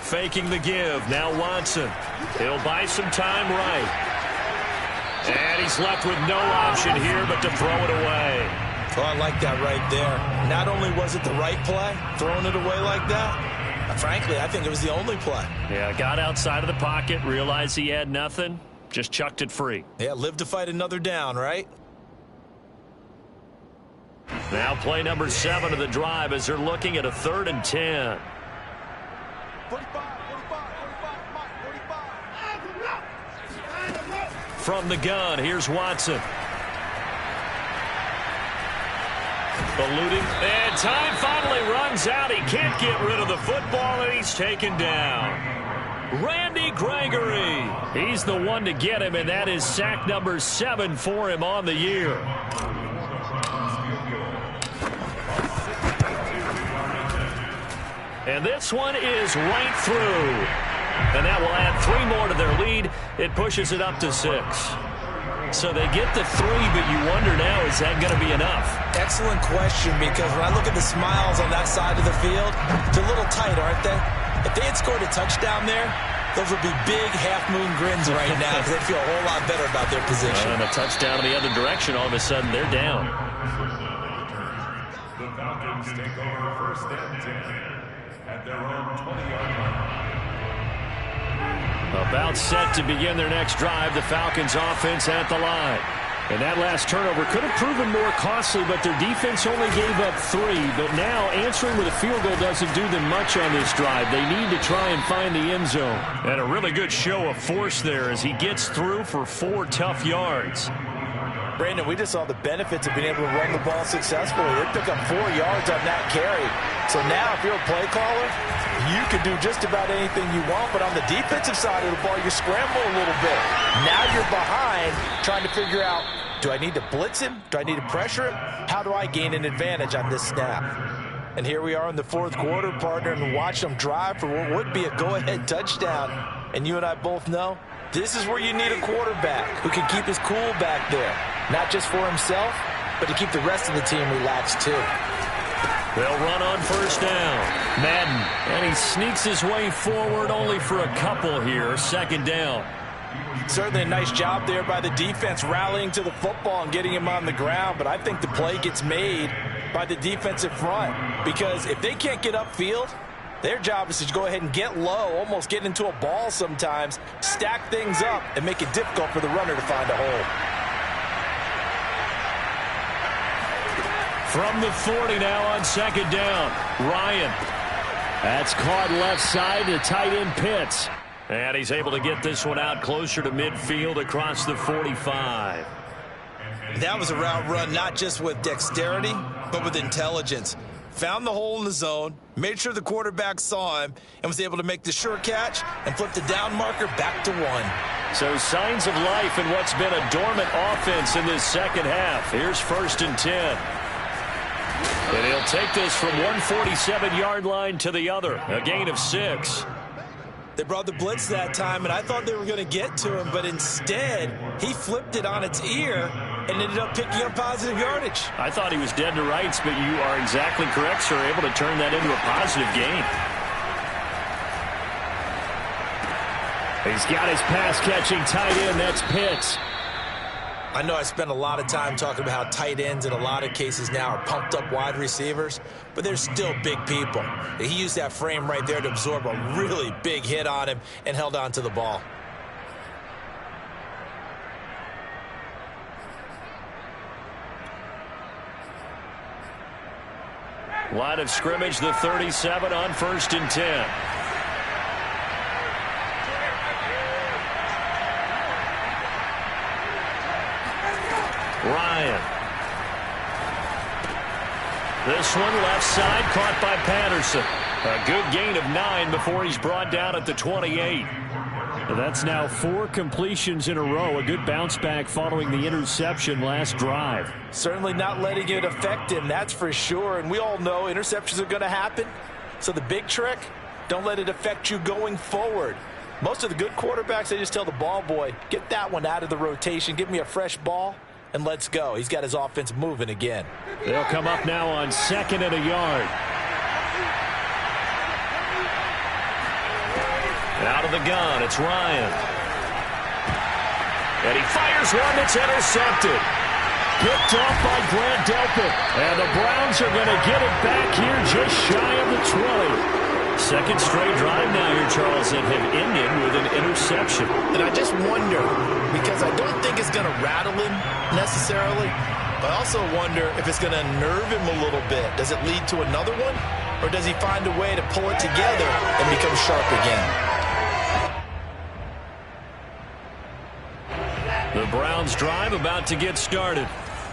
Faking the give. Now Watson. He'll buy some time right. And he's left with no option here but to throw it away. Oh, I like that right there. Not only was it the right play, throwing it away like that, frankly, I think it was the only play. Yeah, got outside of the pocket, realized he had nothing, just chucked it free. Yeah, live to fight another down, right? Now play number 7 of the drive as they're looking at a 3rd and 10. 45. From the gun, here's Watson. Eluding, and time finally runs out. He can't get rid of the football, and he's taken down. Randy Gregory. He's the one to get him, and that is sack number 7 for him on the year. And this one is right through. And that will add 3 more to their lead. It pushes it up to 6. So they get the 3, but you wonder now, is that going to be enough? Excellent question, because when I look at the smiles on that side of the field, they're a little tight, aren't they? If they had scored a touchdown there, those would be big half-moon grins right now because they feel a whole lot better about their position. And a touchdown in the other direction, all of a sudden they're down. The Falcons take over 1st and 10 at their own 20-yard line. About set to begin their next drive, the Falcons offense at the line. And that last turnover could have proven more costly, but their defense only gave up 3. But now answering with a field goal doesn't do them much on this drive. They need to try and find the end zone. And a really good show of force there as he gets through for 4 tough yards. Brandon, we just saw the benefits of being able to run the ball successfully. They pick up 4 yards on that carry. So now if you're a play caller, you can do just about anything you want, but on the defensive side of the ball, you scramble a little bit. Now you're behind trying to figure out, do I need to blitz him? Do I need to pressure him? How do I gain an advantage on this snap? And here we are in the 4th quarter, partner, and watch them drive for what would be a go-ahead touchdown. And you and I both know this is where you need a quarterback who can keep his cool back there. Not just for himself, but to keep the rest of the team relaxed too. They'll run on 1st down. Madden, and he sneaks his way forward only for a couple here. 2nd down. Certainly a nice job there by the defense rallying to the football and getting him on the ground, but I think the play gets made by the defensive front because if they can't get upfield, their job is to go ahead and get low, almost get into a ball sometimes, stack things up, and make it difficult for the runner to find a hole. From the 40 now on 2nd down. Ryan. That's caught left side to tight end Pitts. And he's able to get this one out closer to midfield across the 45. That was a route run not just with dexterity, but with intelligence. Found the hole in the zone, made sure the quarterback saw him, and was able to make the sure catch and flip the down marker back to 1. So signs of life in what's been a dormant offense in this 2nd half. Here's 1st and 10. And he'll take this from 147-yard line to the other. A gain of 6. They brought the blitz that time, and I thought they were going to get to him, but instead, he flipped it on its ear and ended up picking up positive yardage. I thought he was dead to rights, but you are exactly correct, sir. Able to turn that into a positive gain. He's got his pass-catching tight end. That's Pitts. I know I spent a lot of time talking about how tight ends in a lot of cases now are pumped up wide receivers, but they're still big people. He used that frame right there to absorb a really big hit on him and held on to the ball. Line of scrimmage, the 37 on 1st and 10. Ryan. This one left side caught by Patterson. A good gain of 9 before he's brought down at the 28. That's now 4 completions in a row. A good bounce back following the interception last drive. Certainly not letting it affect him, that's for sure. And we all know interceptions are going to happen. So the big trick, don't let it affect you going forward. Most of the good quarterbacks, they just tell the ball boy, get that one out of the rotation, give me a fresh ball, and let's go. He's got his offense moving again. They'll come up now on 2nd and a yard. Out of the gun, it's Ryan. And he fires one that's intercepted. Picked off by Grant Delpit. And the Browns are going to get it back here just shy of the 20. Second straight drive now here, Charles, that have ended with an interception. And I just wonder, because I don't think it's going to rattle him necessarily, but I also wonder if it's going to nerve him a little bit. Does it lead to another one? Or does he find a way to pull it together and become sharp again? The Browns drive about to get started.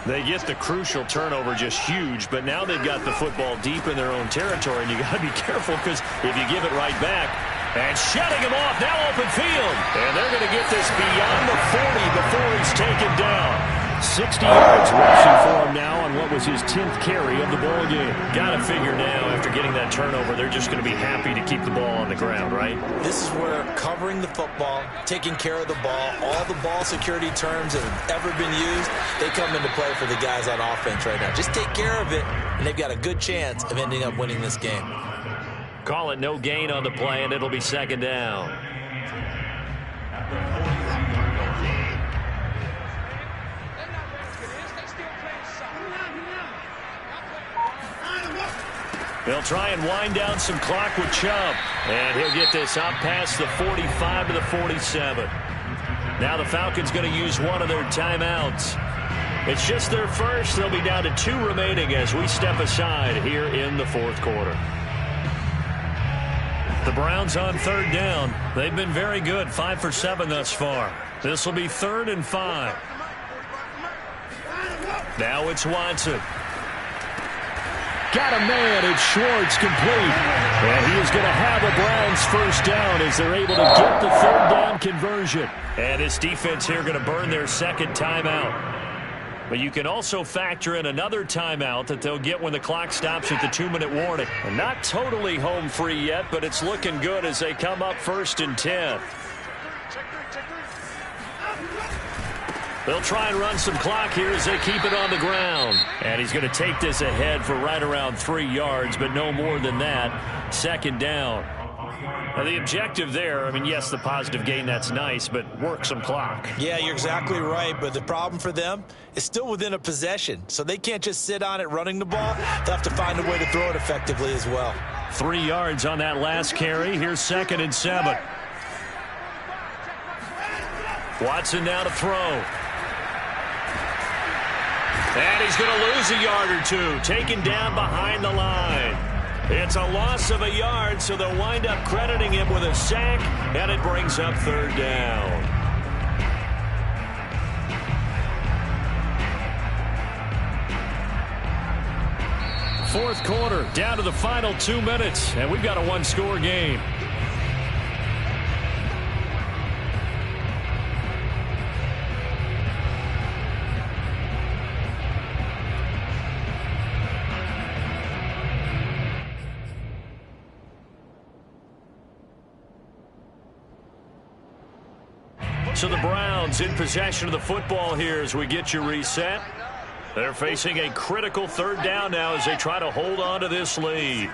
They get the crucial turnover, just huge, but now they've got the football deep in their own territory, and you got to be careful because if you give it right back, and shutting him off, now open field, and they're going to get this beyond the 40 before he's taken down. 60 yards rushing for him now on what was his 10th carry of the ball game. Got to figure now, after getting that turnover, they're just going to be happy to keep the ball on the ground, right? This is where covering the football, taking care of the ball, all the ball security terms that have ever been used, they come into play for the guys on offense right now. Just take care of it, and they've got a good chance of ending up winning this game. Call it no gain on the play, and it'll be second down. They'll try and wind down some clock with Chubb. And he'll get this out past the 45 to the 47. Now the Falcons going to use one of their timeouts. It's just their first. They'll be down to 2 remaining as we step aside here in the fourth quarter. The Browns on third down. They've been very good, 5 for 7 thus far. This will be 3rd and 5. Now it's Watson. Got a man, it's Schwartz, complete. And he is going to have a Browns first down as they're able to get the third down conversion. And this defense here going to burn their second timeout. But you can also factor in another timeout that they'll get when the clock stops at the 2-minute warning. And not totally home free yet, but it's looking good as they come up 1st and 10. They'll try and run some clock here as they keep it on the ground. And he's going to take this ahead for right around 3 yards, but no more than that. Second down. Now the objective there, I mean, yes, the positive gain, that's nice, but work some clock. Yeah, you're exactly right, but the problem for them is still within a possession, so they can't just sit on it running the ball. They'll have to find a way to throw it effectively as well. 3 yards on that last carry. Here's 2nd and 7. Watson now to throw. And he's going to lose a yard or two, taken down behind the line. It's a loss of a yard, so they'll wind up crediting him with a sack, and it brings up 3rd down. Fourth quarter, down to the final 2 minutes, and we've got a 1-score game. So the Browns in possession of the football here as we get you reset. They're facing a critical 3rd down now as they try to hold on to this lead.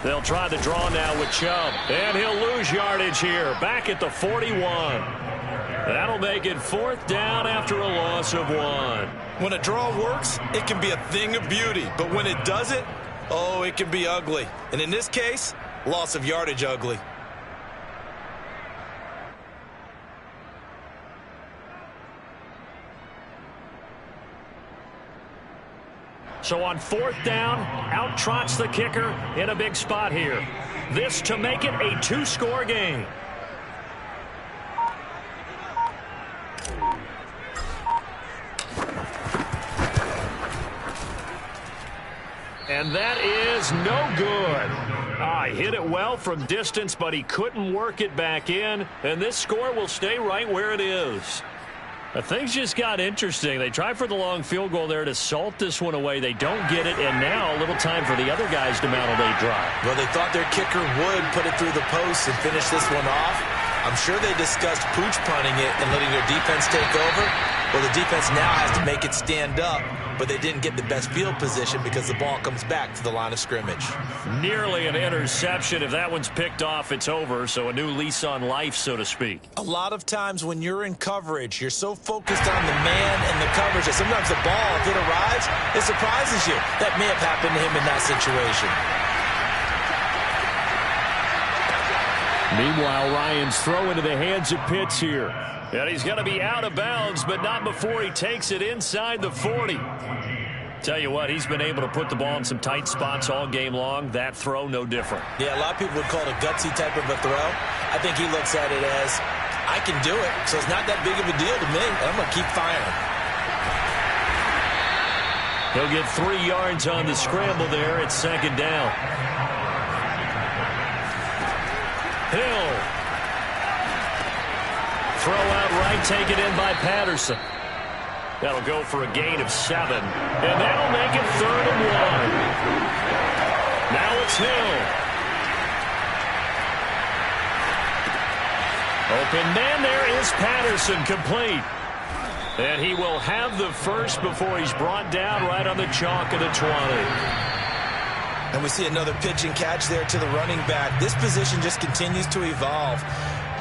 They'll try the draw now with Chubb. And he'll lose yardage here. Back at the 41. That'll make it 4th down after a loss of 1. When a draw works, it can be a thing of beauty. But when it doesn't, oh, it can be ugly. And in this case, loss of yardage ugly. So on 4th down, out trots the kicker in a big spot here. This to make it a 2-score game. And that is no good. He hit it well from distance, but he couldn't work it back in. And this score will stay right where it is. But things just got interesting. They tried for the long field goal there to salt this one away. They don't get it, and now a little time for the other guys to mount a late drive. Well, they thought their kicker would put it through the post and finish this one off. I'm sure they discussed pooch punting it and letting their defense take over. Well, the defense now has to make it stand up, but they didn't get the best field position because the ball comes back to the line of scrimmage. Nearly an interception. If that one's picked off, it's over, so a new lease on life, so to speak. A lot of times when you're in coverage, you're so focused on the man and the coverage that sometimes the ball, if it arrives, it surprises you. That may have happened to him in that situation. Meanwhile, Ryan's throw into the hands of Pitts here. And he's going to be out of bounds, but not before he takes it inside the 40. Tell you what, he's been able to put the ball in some tight spots all game long. That throw, no different. Yeah, a lot of people would call it a gutsy type of a throw. I think he looks at it as, I can do it, so it's not that big of a deal to me. I'm going to keep firing. He'll get 3 yards on the scramble there at second down. Hill. Throw out right, taken in by Patterson. That'll go for a gain of 7. And that'll make it 3rd and 1. Now it's Hill. Open man, there is Patterson, complete. And he will have the first before he's brought down right on the chalk of the 20. And we see another pitch and catch there to the running back. This position just continues to evolve.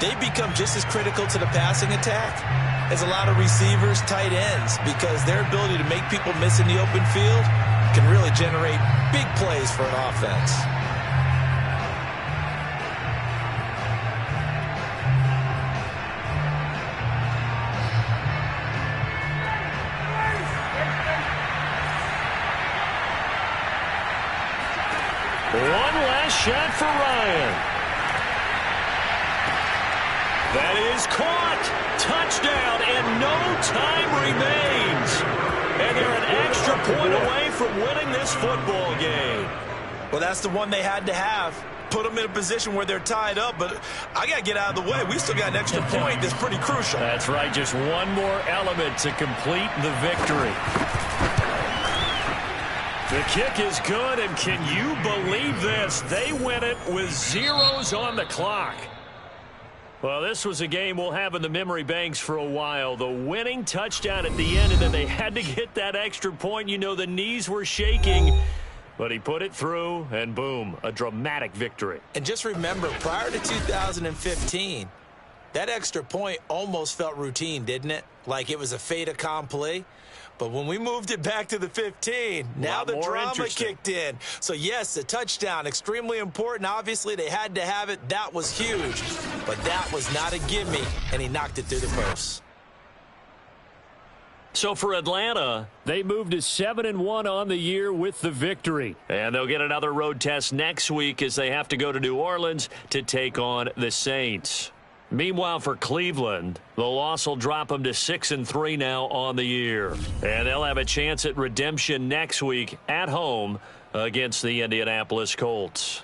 They become just as critical to the passing attack as a lot of receivers, tight ends, because their ability to make people miss in the open field can really generate big plays for an offense. One last shot for Ryan. That is caught. Touchdown, and no time remains. And they're an extra point away from winning this football game. Well, that's the one they had to have. Put them in a position where they're tied up, but I got to get out of the way. We still got an extra point that's pretty crucial. That's right, just one more element to complete the victory. The kick is good, and can you believe this? They win it with zeros on the clock. Well, this was a game we'll have in the memory banks for a while. The winning touchdown at the end, and then they had to get that extra point. You know, the knees were shaking, but he put it through, and boom, a dramatic victory. And just remember, prior to 2015, that extra point almost felt routine, didn't it? Like it was a fait accompli. But when we moved it back to the 15, now the drama kicked in. So, yes, the touchdown, extremely important. Obviously, they had to have it. That was huge. But that was not a gimme, and he knocked it through the post. So for Atlanta, they moved to 7-1 on the year with the victory. And they'll get another road test next week as they have to go to New Orleans to take on the Saints. Meanwhile, for Cleveland, the loss will drop them to 6-3 now on the year. And they'll have a chance at redemption next week at home against the Indianapolis Colts.